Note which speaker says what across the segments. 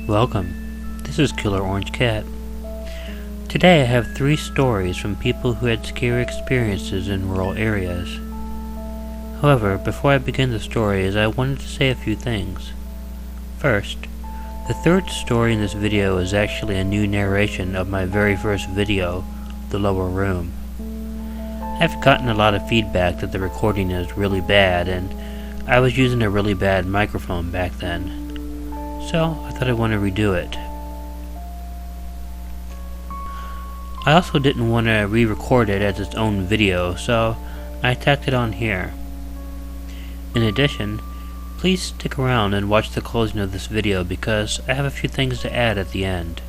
Speaker 1: Welcome. This is Killer Orange Cat. Today I have 3 stories from people who had scary experiences in rural areas. However, before I begin the stories, I wanted to say a few things. First, the 3rd story in this video is actually a new narration of my very first video, The Lower Room. I've gotten a lot of feedback that the recording is really bad, and I was using a really bad microphone back then. So I thought I'd want to redo it. I also didn't want to re-record it as its own video, so I tacked it on here. In addition, please stick around and watch the closing of this video because I have a few things to add at the end.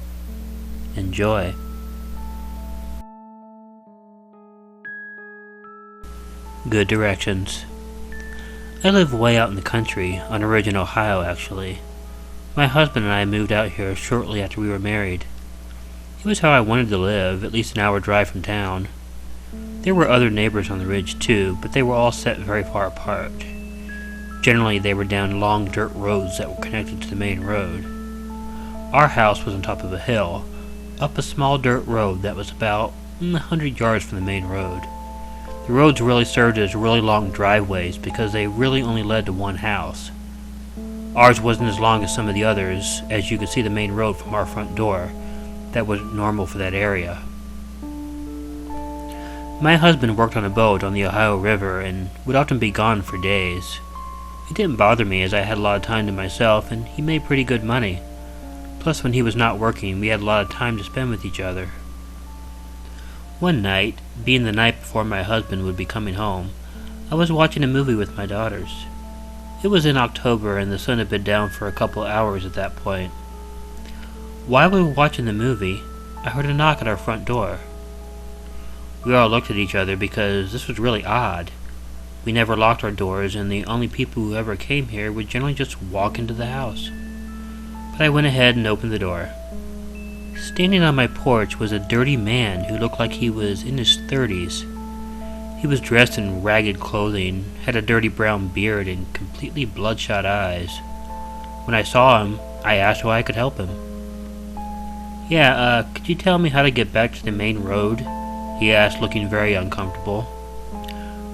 Speaker 1: Enjoy. Good directions. I live way out in the country, on Ridge in Ohio actually. My husband and I moved out here shortly after we were married. It was how I wanted to live, at least an hour drive from town. There were other neighbors on the ridge too, but they were all set very far apart. Generally they were down long dirt roads that were connected to the main road. Our house was on top of a hill, up a small dirt road that was about 100 yards from the main road. The roads really served as really long driveways because they really only led to one house. Ours wasn't as long as some of the others, as you could see the main road from our front door. That was normal for that area. My husband worked on a boat on the Ohio River and would often be gone for days. It didn't bother me as I had a lot of time to myself and he made pretty good money. Plus when he was not working, we had a lot of time to spend with each other. One night, being the night before my husband would be coming home, I was watching a movie with my daughters. It was in October and the sun had been down for a couple hours at that point. While we were watching the movie, I heard a knock at our front door. We all looked at each other because this was really odd. We never locked our doors and the only people who ever came here would generally just walk into the house. But I went ahead and opened the door. Standing on my porch was a dirty man who looked like he was in his 30s. He was dressed in ragged clothing, had a dirty brown beard, and completely bloodshot eyes. When I saw him, I asked how I could help him. Could you tell me how to get back to the main road? He asked, looking very uncomfortable.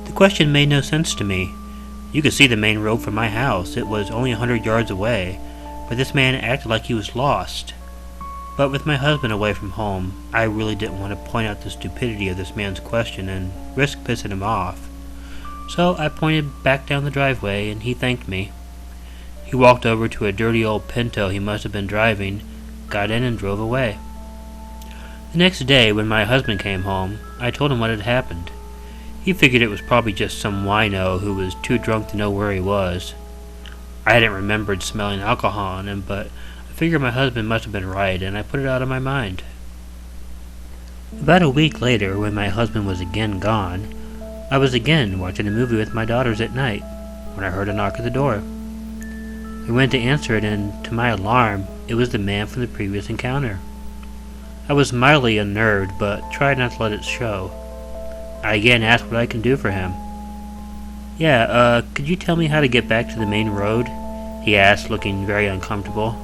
Speaker 1: The question made no sense to me. You could see the main road from my house. It was only 100 yards away, but this man acted like he was lost. But with my husband away from home, I really didn't want to point out the stupidity of this man's question and risk pissing him off. So I pointed back down the driveway and he thanked me. He walked over to a dirty old Pinto he must have been driving, got in and drove away. The next day when my husband came home, I told him what had happened. He figured it was probably just some wino who was too drunk to know where he was. I hadn't remembered smelling alcohol on him, but I figured my husband must have been right, and I put it out of my mind. About a week later, when my husband was again gone, I was again watching a movie with my daughters at night, when I heard a knock at the door. I went to answer it, and to my alarm, it was the man from the previous encounter. I was mildly unnerved, but tried not to let it show. I again asked what I can do for him. Could you tell me how to get back to the main road? He asked, looking very uncomfortable.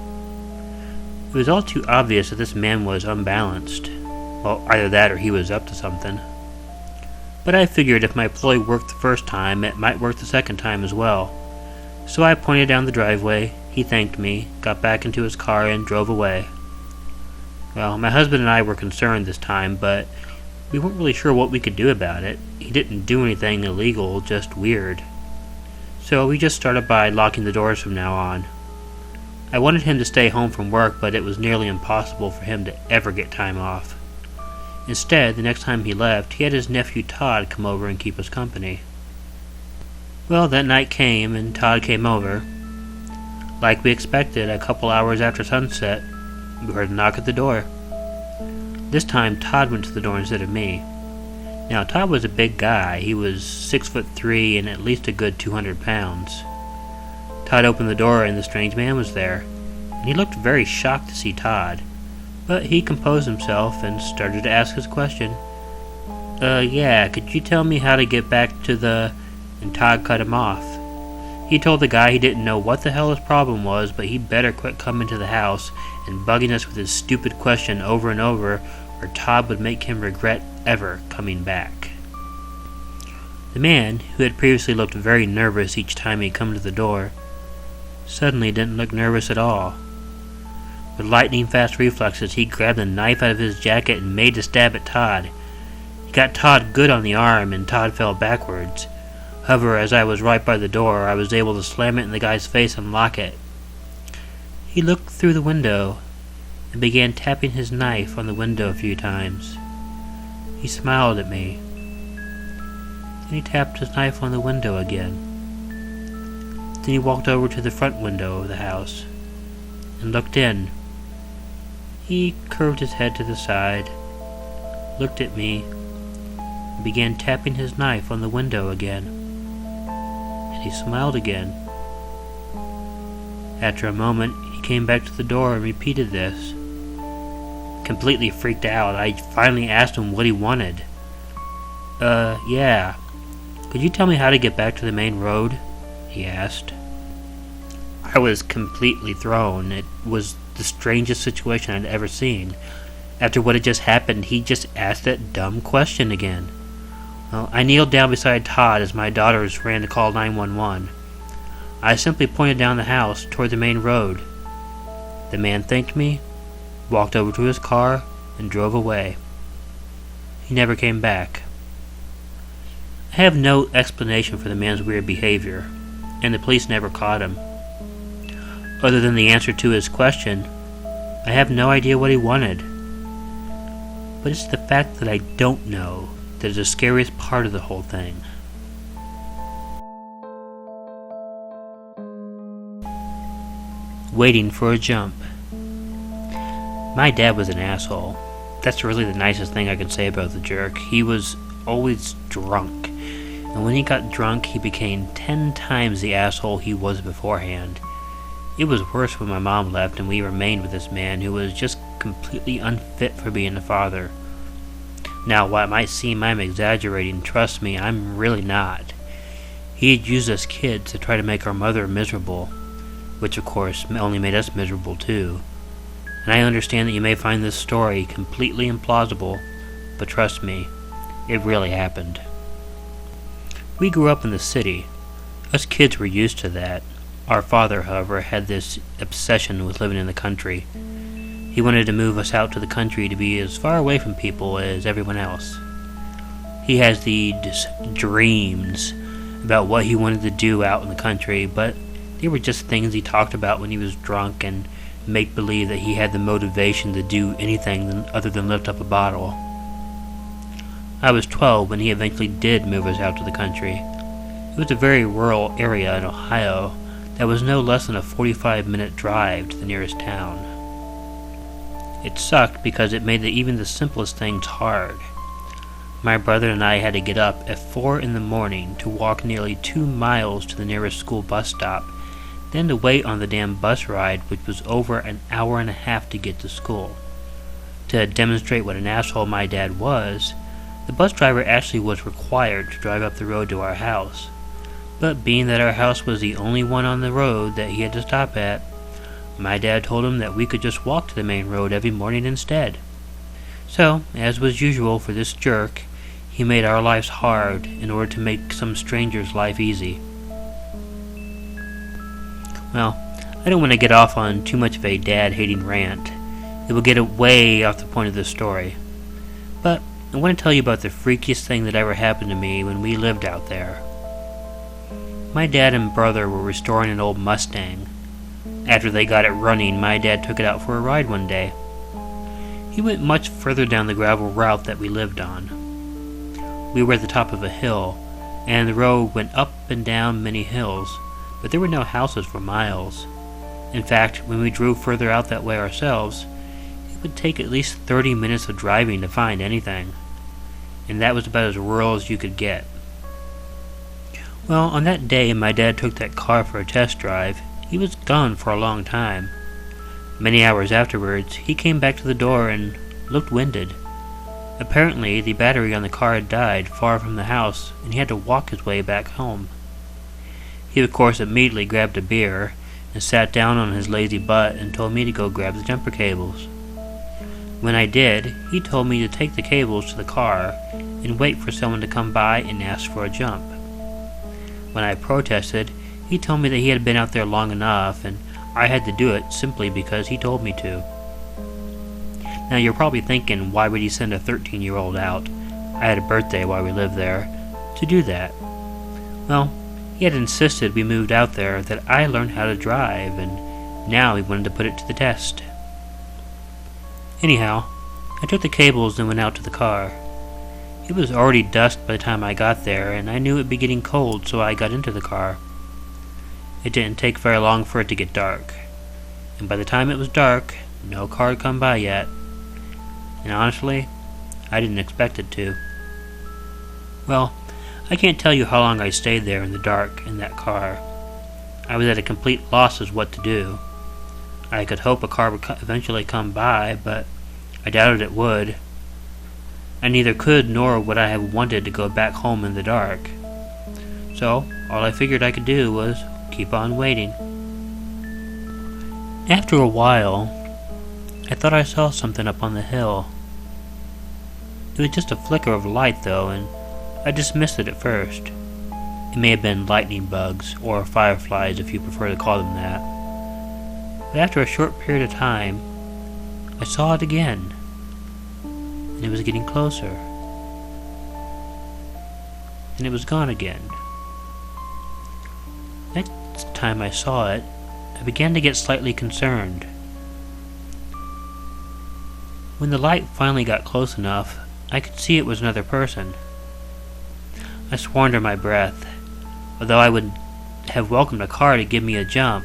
Speaker 1: It was all too obvious that this man was unbalanced. Well, either that or he was up to something. But I figured if my ploy worked the first time, it might work the second time as well. So I pointed down the driveway, he thanked me, got back into his car and drove away. Well, my husband and I were concerned this time, but we weren't really sure what we could do about it. He didn't do anything illegal, just weird. So we just started by locking the doors from now on. I wanted him to stay home from work, but it was nearly impossible for him to ever get time off. Instead, the next time he left, he had his nephew Todd come over and keep us company. Well, that night came, and Todd came over. Like we expected, a couple hours after sunset, we heard a knock at the door. This time, Todd went to the door instead of me. Now, Todd was a big guy. He was 6'3" and at least a good 200 pounds. Todd opened the door and the strange man was there, and he looked very shocked to see Todd, but he composed himself and started to ask his question. Could you tell me how to get back to the... And Todd cut him off. He told the guy he didn't know what the hell his problem was, but he better quit coming to the house and bugging us with his stupid question over and over, or Todd would make him regret ever coming back. The man, who had previously looked very nervous each time he'd come to the door, suddenly didn't look nervous at all. With lightning-fast reflexes, he grabbed a knife out of his jacket and made a stab at Todd. He got Todd good on the arm, and Todd fell backwards. However, as I was right by the door, I was able to slam it in the guy's face and lock it. He looked through the window and began tapping his knife on the window a few times. He smiled at me. Then he tapped his knife on the window again. Then he walked over to the front window of the house and looked in. He curved his head to the side, looked at me, and began tapping his knife on the window again. And he smiled again. After a moment, he came back to the door and repeated this. Completely freaked out, I finally asked him what he wanted. Yeah. Could you tell me how to get back to the main road? He asked. I was completely thrown. It was the strangest situation I'd ever seen. After what had just happened, he just asked that dumb question again. Well, I kneeled down beside Todd as my daughters ran to call 911. I simply pointed down the house toward the main road. The man thanked me, walked over to his car, and drove away. He never came back. I have no explanation for the man's weird behavior, and the police never caught him. Other than the answer to his question, I have no idea what he wanted. But it's the fact that I don't know that is the scariest part of the whole thing. Waiting for a jump. My dad was an asshole. That's really the nicest thing I can say about the jerk. He was always drunk, and when he got drunk, he became 10 times the asshole he was beforehand. It was worse when my mom left and we remained with this man who was just completely unfit for being a father. Now, while it might seem I'm exaggerating, trust me, I'm really not. He had used us kids to try to make our mother miserable, which of course only made us miserable too. And I understand that you may find this story completely implausible, but trust me, it really happened. We grew up in the city. Us kids were used to that. Our father, however, had this obsession with living in the country. He wanted to move us out to the country to be as far away from people as everyone else. He has these dreams about what he wanted to do out in the country, but they were just things he talked about when he was drunk and make believe that he had the motivation to do anything other than lift up a bottle. I was 12 when he eventually did move us out to the country. It was a very rural area in Ohio that was no less than a 45-minute drive to the nearest town. It sucked because it made even the simplest things hard. My brother and I had to get up at 4 in the morning to walk nearly 2 miles to the nearest school bus stop, then to wait on the damn bus ride, which was over an hour and a half to get to school. To demonstrate what an asshole my dad was, the bus driver actually was required to drive up the road to our house. But being that our house was the only one on the road that he had to stop at, my dad told him that we could just walk to the main road every morning instead. So, as was usual for this jerk, he made our lives hard in order to make some stranger's life easy. Well, I don't want to get off on too much of a dad-hating rant. It will get way off the point of this story. But I want to tell you about the freakiest thing that ever happened to me when we lived out there. My dad and brother were restoring an old Mustang. After they got it running, my dad took it out for a ride one day. He went much further down the gravel route that we lived on. We were at the top of a hill, and the road went up and down many hills, but there were no houses for miles. In fact, when we drove further out that way ourselves, it would take at least 30 minutes of driving to find anything, and that was about as rural as you could get. Well, on that day my dad took that car for a test drive, he was gone for a long time. Many hours afterwards, he came back to the door and looked winded. Apparently, the battery on the car had died far from the house, and he had to walk his way back home. He, of course, immediately grabbed a beer and sat down on his lazy butt and told me to go grab the jumper cables. When I did, he told me to take the cables to the car and wait for someone to come by and ask for a jump. When I protested, he told me that he had been out there long enough and I had to do it simply because he told me to. Now you're probably thinking, why would he send a 13-year-old out? I had a birthday while we lived there to do that. Well, he had insisted we moved out there that I learn how to drive, and now he wanted to put it to the test. Anyhow, I took the cables and went out to the car. It was already dusk by the time I got there, and I knew it would be getting cold, so I got into the car. It didn't take very long for it to get dark, and by the time it was dark, no car had come by yet. And honestly, I didn't expect it to. Well, I can't tell you how long I stayed there in the dark in that car. I was at a complete loss as what to do. I could hope a car would eventually come by, but I doubted it would. I neither could nor would I have wanted to go back home in the dark. So, all I figured I could do was keep on waiting. After a while, I thought I saw something up on the hill. It was just a flicker of light, though, and I dismissed it at first. It may have been lightning bugs, or fireflies if you prefer to call them that. But after a short period of time, I saw it again, and it was getting closer. And it was gone again. Next time I saw it, I began to get slightly concerned. When the light finally got close enough, I could see it was another person. I swore under my breath. Although I would have welcomed a car to give me a jump,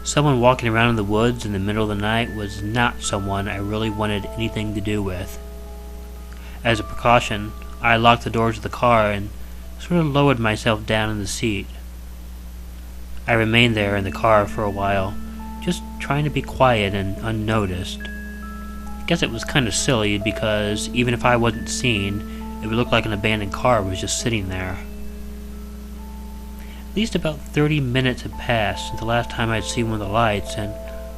Speaker 1: someone walking around in the woods in the middle of the night was not someone I really wanted anything to do with. As a precaution, I locked the doors of the car and sort of lowered myself down in the seat. I remained there in the car for a while, just trying to be quiet and unnoticed. I guess it was kind of silly because even if I wasn't seen, it would look like an abandoned car was just sitting there. At least about 30 minutes had passed since the last time I'd seen one of the lights, and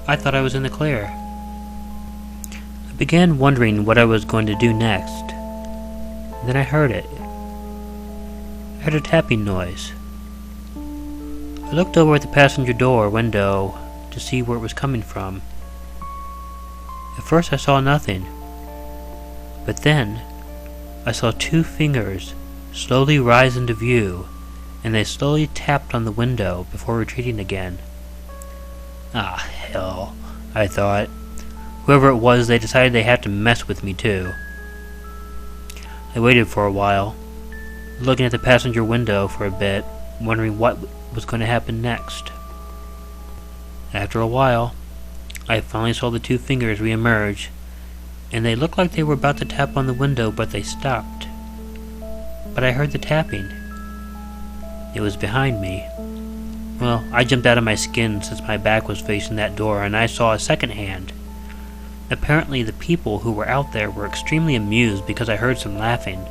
Speaker 1: I thought I was in the clear. I began wondering what I was going to do next. And then I heard it. I heard a tapping noise. I looked over at the passenger door window to see where it was coming from. At first I saw nothing, but then I saw two fingers slowly rise into view, and they slowly tapped on the window before retreating again. Ah, hell, I thought. Whoever it was, they decided they had to mess with me too. I waited for a while, looking at the passenger window for a bit, wondering what was going to happen next. After a while, I finally saw the two fingers re-emerge, and they looked like they were about to tap on the window, but they stopped. But I heard the tapping. It was behind me. Well, I jumped out of my skin since my back was facing that door, and I saw a second hand. Apparently the people who were out there were extremely amused because I heard some laughing.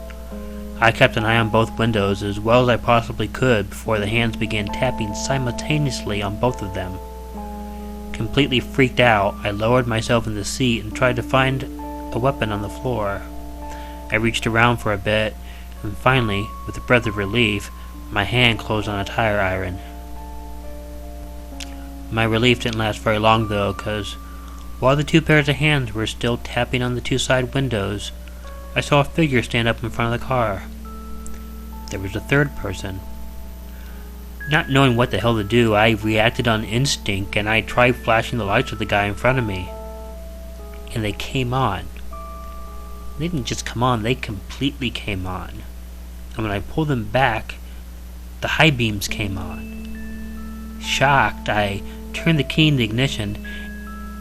Speaker 1: I kept an eye on both windows as well as I possibly could before the hands began tapping simultaneously on both of them. Completely freaked out, I lowered myself in the seat and tried to find a weapon on the floor. I reached around for a bit, and finally, with a breath of relief, my hand closed on a tire iron. My relief didn't last very long though, because while the two pairs of hands were still tapping on the two side windows, I saw a figure stand up in front of the car. There was a third person. Not knowing what the hell to do, I reacted on instinct and I tried flashing the lights at the guy in front of me. And they came on. They didn't just come on, they completely came on. And when I pulled them back, the high beams came on. Shocked, I turned the key in the ignition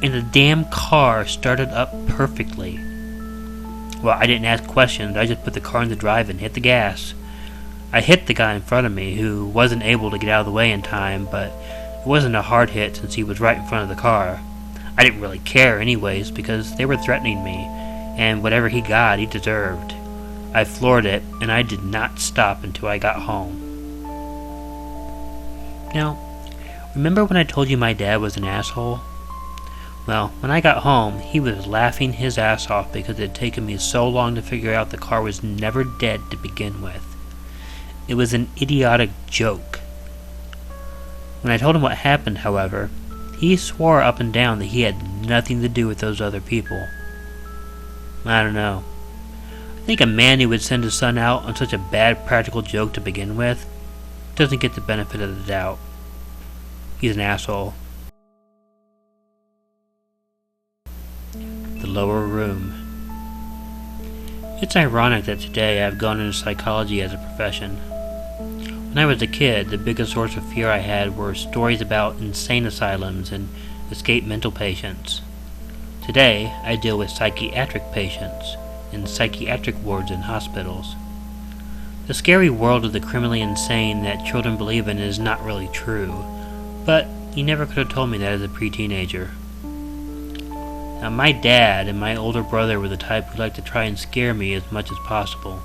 Speaker 1: and the damn car started up perfectly. Well, I didn't ask questions, I just put the car in the drive and hit the gas. I hit the guy in front of me, who wasn't able to get out of the way in time, but it wasn't a hard hit since he was right in front of the car. I didn't really care anyways, because they were threatening me, and whatever he got, he deserved. I floored it, and I did not stop until I got home. Now, remember when I told you my dad was an asshole? Well, when I got home, he was laughing his ass off because it had taken me so long to figure out the car was never dead to begin with. It was an idiotic joke. When I told him what happened, however, he swore up and down that he had nothing to do with those other people. I don't know. I think a man who would send his son out on such a bad practical joke to begin with doesn't get the benefit of the doubt. He's an asshole. The lower room. It's ironic that today I've gone into psychology as a profession. When I was a kid, the biggest source of fear I had were stories about insane asylums and escaped mental patients. Today, I deal with psychiatric patients in psychiatric wards in hospitals. The scary world of the criminally insane that children believe in is not really true, but you never could have told me that as a pre-teenager. Now, my dad and my older brother were the type who liked to try and scare me as much as possible.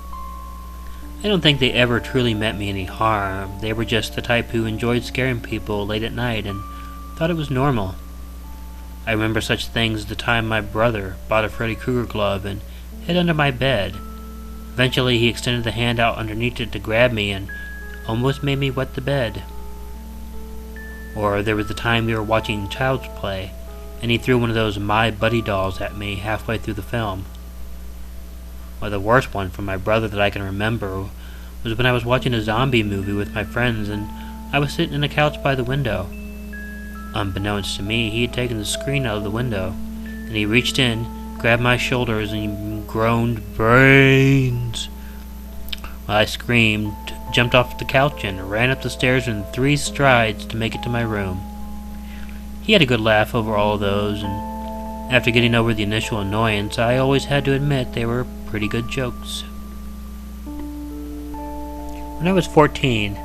Speaker 1: I don't think they ever truly meant me any harm. They were just the type who enjoyed scaring people late at night and thought it was normal. I remember such things as the time my brother bought a Freddy Krueger glove and hid under my bed. Eventually he extended the hand out underneath it to grab me and almost made me wet the bed. Or there was the time we were watching Child's Play and he threw one of those My Buddy dolls at me halfway through the film. Or the worst one from my brother that I can remember was when I was watching a zombie movie with my friends and I was sitting in a couch by the window. Unbeknownst to me, he had taken the screen out of the window, and he reached in, grabbed my shoulders, and groaned, "Brains!" While I screamed, jumped off the couch, and ran up the stairs in 3 strides to make it to my room. He had a good laugh over all of those, and after getting over the initial annoyance, I always had to admit they were pretty good jokes. When I was 14,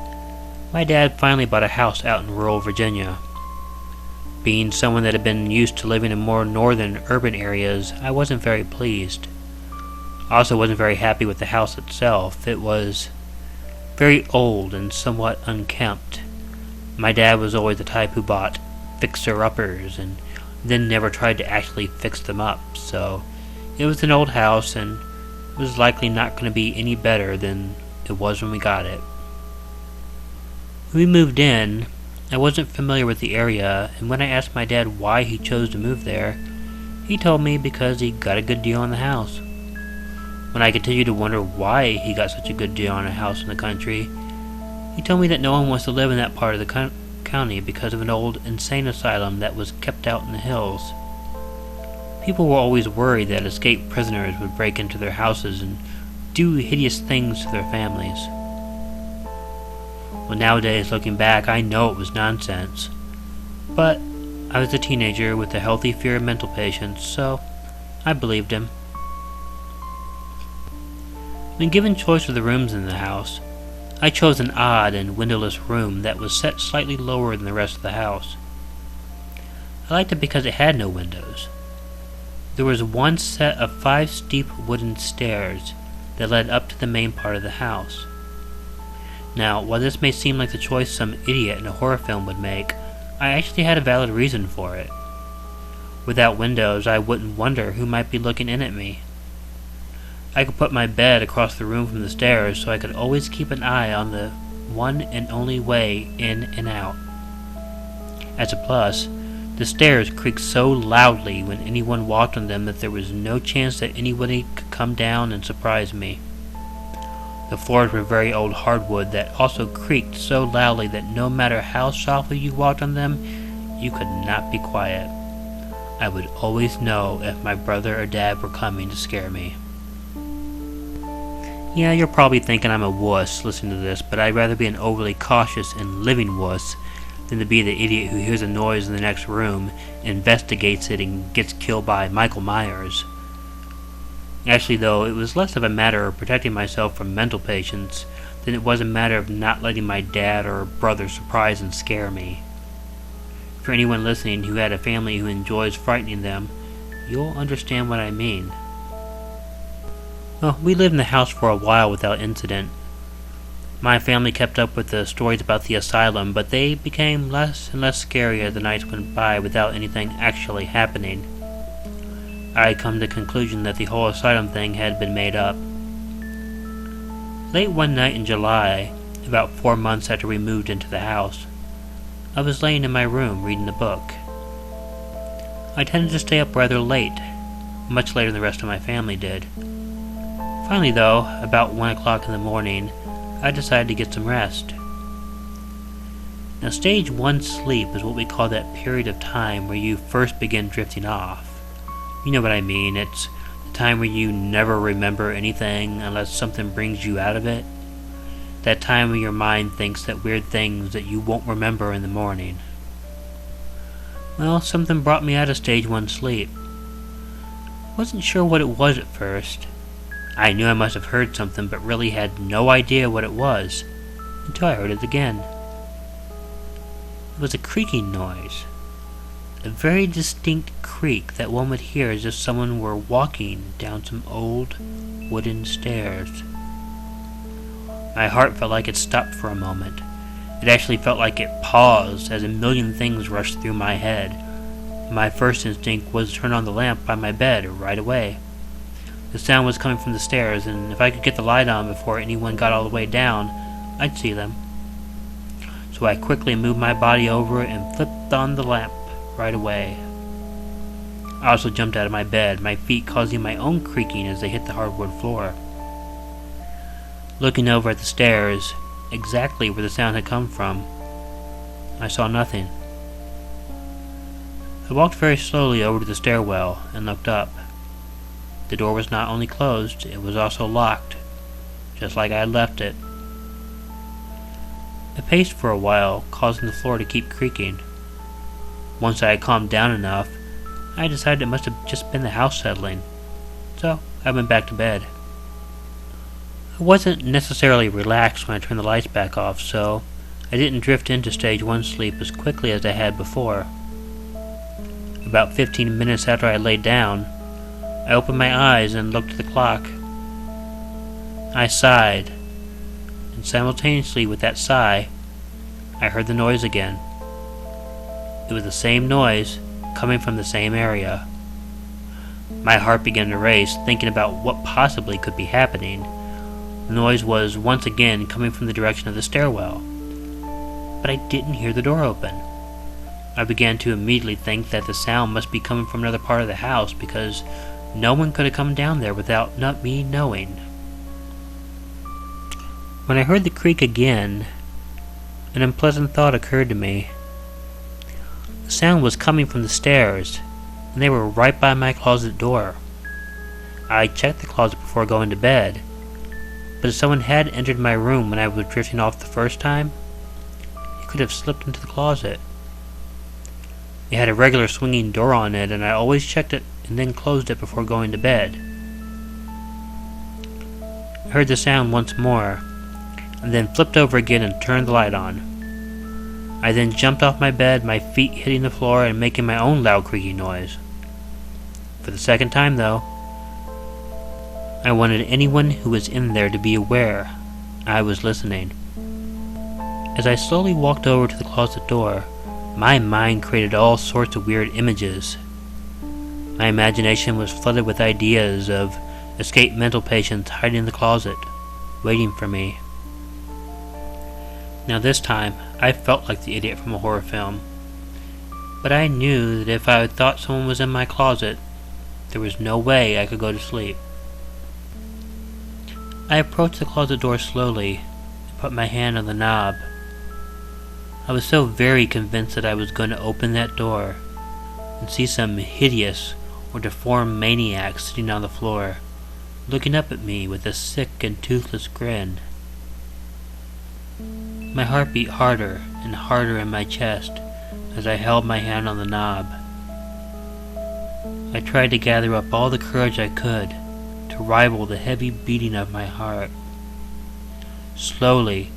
Speaker 1: my dad finally bought a house out in rural Virginia. Being someone that had been used to living in more northern urban areas, I wasn't very pleased. I also wasn't very happy with the house itself. It was very old and somewhat unkempt. My dad was always the type who bought fixer-uppers and then never tried to actually fix them up, so it was an old house and was likely not going to be any better than it was when we got it. When we moved in, I wasn't familiar with the area, and when I asked my dad why he chose to move there, he told me because he got a good deal on the house. When I continued to wonder why he got such a good deal on a house in the country, he told me that no one wants to live in that part of the county because of an old insane asylum that was kept out in the hills. People were always worried that escaped prisoners would break into their houses and do hideous things to their families. Well, nowadays, looking back, I know it was nonsense. But I was a teenager with a healthy fear of mental patients, so I believed him. When given choice of the rooms in the house, I chose an odd and windowless room that was set slightly lower than the rest of the house. I liked it because it had no windows. There was one set of 5 steep wooden stairs that led up to the main part of the house. Now, while this may seem like the choice some idiot in a horror film would make, I actually had a valid reason for it. Without windows, I wouldn't wonder who might be looking in at me. I could put my bed across the room from the stairs so I could always keep an eye on the one and only way in and out. As a plus, the stairs creaked so loudly when anyone walked on them that there was no chance that anybody could come down and surprise me. The floors were very old hardwood that also creaked so loudly that no matter how softly you walked on them, you could not be quiet. I would always know if my brother or dad were coming to scare me. Yeah, you're probably thinking I'm a wuss listening to this, but I'd rather be an overly cautious and living wuss than to be the idiot who hears a noise in the next room, investigates it, and gets killed by Michael Myers. Actually, though, it was less of a matter of protecting myself from mental patients than it was a matter of not letting my dad or brother surprise and scare me. For anyone listening who had a family who enjoys frightening them, you'll understand what I mean. Well, we lived in the house for a while without incident. My family kept up with the stories about the asylum, but they became less and less scary as the nights went by without anything actually happening. I had come to the conclusion that the whole asylum thing had been made up. Late one night in July, about 4 months after we moved into the house, I was laying in my room reading a book. I tended to stay up rather late, much later than the rest of my family did. Finally though, about 1 o'clock in the morning, I decided to get some rest. Now stage 1 sleep is what we call that period of time where you first begin drifting off. You know what I mean, it's the time where you never remember anything unless something brings you out of it. That time when your mind thinks that weird things that you won't remember in the morning. Well, something brought me out of stage 1 sleep. Wasn't sure what it was at first. I knew I must have heard something, but really had no idea what it was, until I heard it again. It was a creaking noise. A very distinct creak that one would hear as if someone were walking down some old wooden stairs. My heart felt like it stopped for a moment. It actually felt like it paused as a million things rushed through my head. My first instinct was to turn on the lamp by my bed right away. The sound was coming from the stairs, and if I could get the light on before anyone got all the way down, I'd see them. So I quickly moved my body over and flipped on the lamp right away. I also jumped out of my bed, my feet causing my own creaking as they hit the hardwood floor. Looking over at the stairs, exactly where the sound had come from, I saw nothing. I walked very slowly over to the stairwell and looked up. The door was not only closed, it was also locked, just like I had left it. I paced for a while, causing the floor to keep creaking. Once I had calmed down enough, I decided it must have just been the house settling, so I went back to bed. I wasn't necessarily relaxed when I turned the lights back off, so I didn't drift into stage 1 sleep as quickly as I had before. About 15 minutes after I laid down, I opened my eyes and looked at the clock. I sighed, and simultaneously with that sigh, I heard the noise again. It was the same noise, coming from the same area. My heart began to race, thinking about what possibly could be happening. The noise was once again coming from the direction of the stairwell, but I didn't hear the door open. I began to immediately think that the sound must be coming from another part of the house because no one could have come down there without not me knowing. When I heard the creak again, an unpleasant thought occurred to me. The sound was coming from the stairs, and they were right by my closet door. I checked the closet before going to bed, but if someone had entered my room when I was drifting off the first time, he could have slipped into the closet. It had a regular swinging door on it, and I always checked it and then closed it before going to bed. I heard the sound once more, and then flipped over again and turned the light on. I then jumped off my bed, my feet hitting the floor and making my own loud creaking noise. For the second time, though, I wanted anyone who was in there to be aware I was listening. As I slowly walked over to the closet door, my mind created all sorts of weird images. My imagination was flooded with ideas of escaped mental patients hiding in the closet, waiting for me. Now this time, I felt like the idiot from a horror film. But I knew that if I had thought someone was in my closet, there was no way I could go to sleep. I approached the closet door slowly and put my hand on the knob. I was so very convinced that I was going to open that door and see some hideous or deformed maniac sitting on the floor, looking up at me with a sick and toothless grin. My heart beat harder and harder in my chest as I held my hand on the knob. I tried to gather up all the courage I could to rival the heavy beating of my heart. Slowly,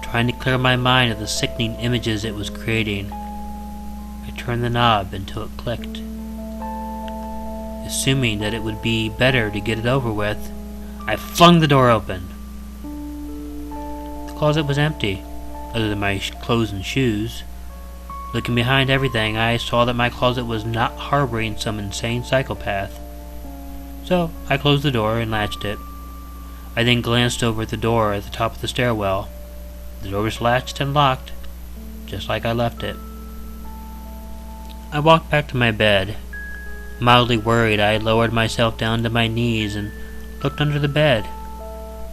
Speaker 1: trying to clear my mind of the sickening images it was creating, I turned the knob until it clicked. Assuming that it would be better to get it over with, I flung the door open. closet was empty, other than my clothes and shoes. Looking behind everything, I saw that my closet was not harboring some insane psychopath. So I closed the door and latched it. I then glanced over at the door at the top of the stairwell. The door was latched and locked, just like I left it. I walked back to my bed. Mildly worried, I lowered myself down to my knees and looked under the bed.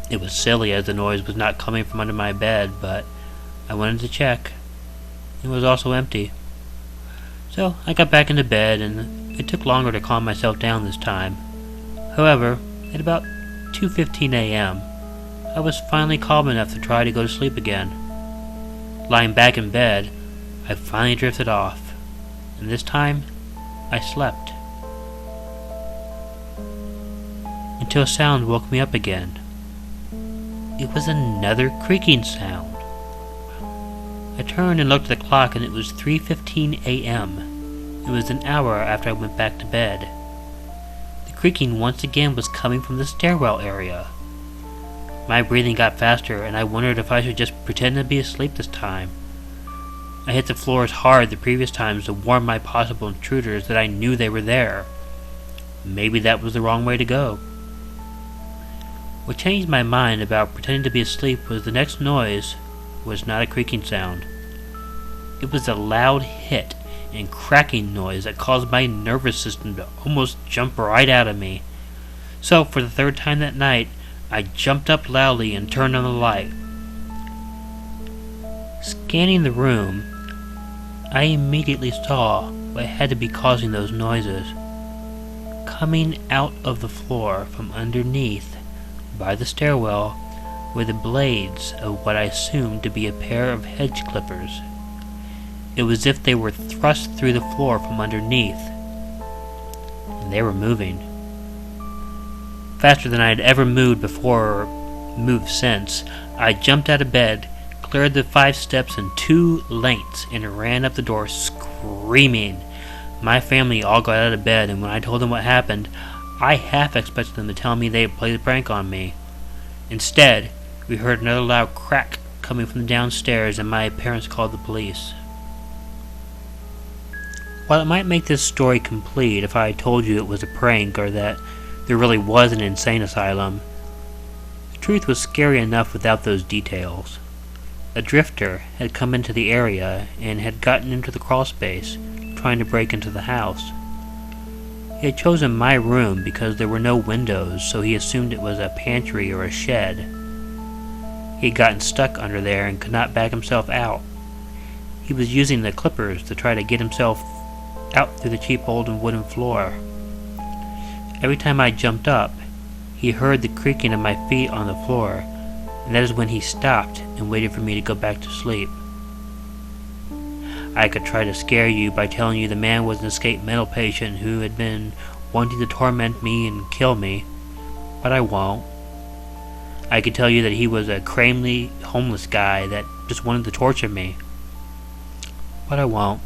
Speaker 1: It was silly as the noise was not coming from under my bed, but I wanted to check. It was also empty. So I got back into bed, and it took longer to calm myself down this time. However, at about 2:15 a.m., I was finally calm enough to try to go to sleep again. Lying back in bed, I finally drifted off, and this time, I slept. Until a sound woke me up again. It was another creaking sound. I turned and looked at the clock, and it was 3:15 a.m. It was an hour after I went back to bed. The creaking once again was coming from the stairwell area. My breathing got faster, and I wondered if I should just pretend to be asleep this time. I hit the floor as hard the previous times to warn my possible intruders that I knew they were there. Maybe that was the wrong way to go. What changed my mind about pretending to be asleep was the next noise was not a creaking sound. It was a loud hit and cracking noise that caused my nervous system to almost jump right out of me. So, for the third time that night, I jumped up loudly and turned on the light. Scanning the room, I immediately saw what had to be causing those noises. Coming out of the floor from underneath, by the stairwell, were the blades of what I assumed to be a pair of hedge clippers. It was as if they were thrust through the floor from underneath, and they were moving. Faster than I had ever moved before or moved since, I jumped out of bed, cleared the 5 steps in 2 lengths, and ran up the door screaming. My family all got out of bed, and when I told them what happened, I half expected them to tell me they had played a prank on me. Instead, we heard another loud crack coming from the downstairs, and my parents called the police. While it might make this story complete if I told you it was a prank or that there really was an insane asylum, the truth was scary enough without those details. A drifter had come into the area and had gotten into the crawl space, trying to break into the house. He had chosen my room because there were no windows, so he assumed it was a pantry or a shed. He had gotten stuck under there and could not back himself out. He was using the clippers to try to get himself out through the cheap old wooden floor. Every time I jumped up, he heard the creaking of my feet on the floor, and that is when he stopped and waited for me to go back to sleep. I could try to scare you by telling you the man was an escaped mental patient who had been wanting to torment me and kill me, but I won't. I could tell you that he was a cramly, homeless guy that just wanted to torture me, but I won't.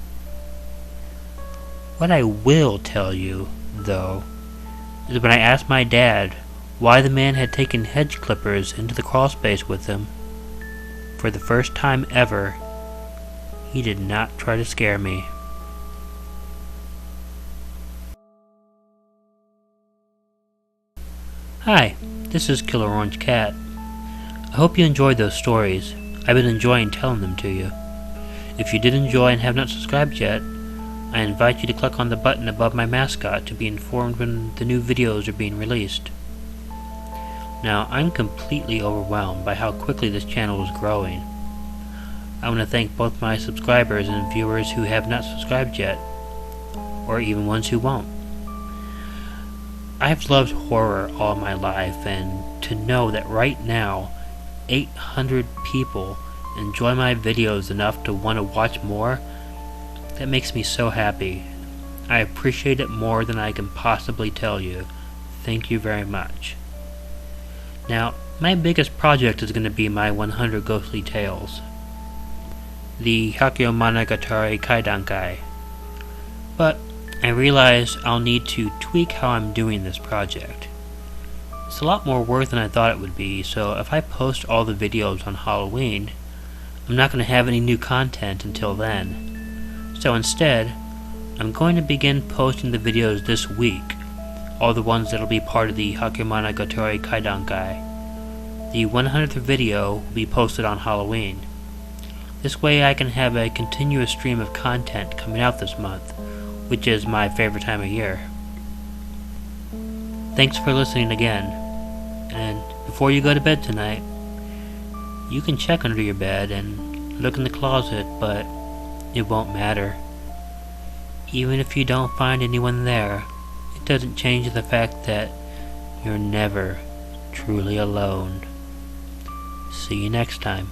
Speaker 1: What I will tell you, though, is when I asked my dad why the man had taken hedge clippers into the crawl space with him, for the first time ever, he did not try to scare me. Hi, this is Killer Orange Cat. I hope you enjoyed those stories. I've been enjoying telling them to you. If you did enjoy and have not subscribed yet, I invite you to click on the button above my mascot to be informed when the new videos are being released. Now, I'm completely overwhelmed by how quickly this channel is growing. I want to thank both my subscribers and viewers who have not subscribed yet, or even ones who won't. I've loved horror all my life, and to know that right now 800 people enjoy my videos enough to want to watch more, that makes me so happy. I appreciate it more than I can possibly tell you. Thank you very much. Now, my biggest project is going to be my 100 Ghostly Tales, the Hakyo Monogatari Kaidankai. But I realize I'll need to tweak how I'm doing this project. It's a lot more work than I thought it would be, so if I post all the videos on Halloween, I'm not going to have any new content until then. So instead, I'm going to begin posting the videos this week, all the ones that'll be part of the Hakemonogatari Kaidankai. The 100th video will be posted on Halloween. This way I can have a continuous stream of content coming out this month, which is my favorite time of year. Thanks for listening again, and before you go to bed tonight, you can check under your bed and look in the closet, but it won't matter. Even if you don't find anyone there, it doesn't change the fact that you're never truly alone. See you next time.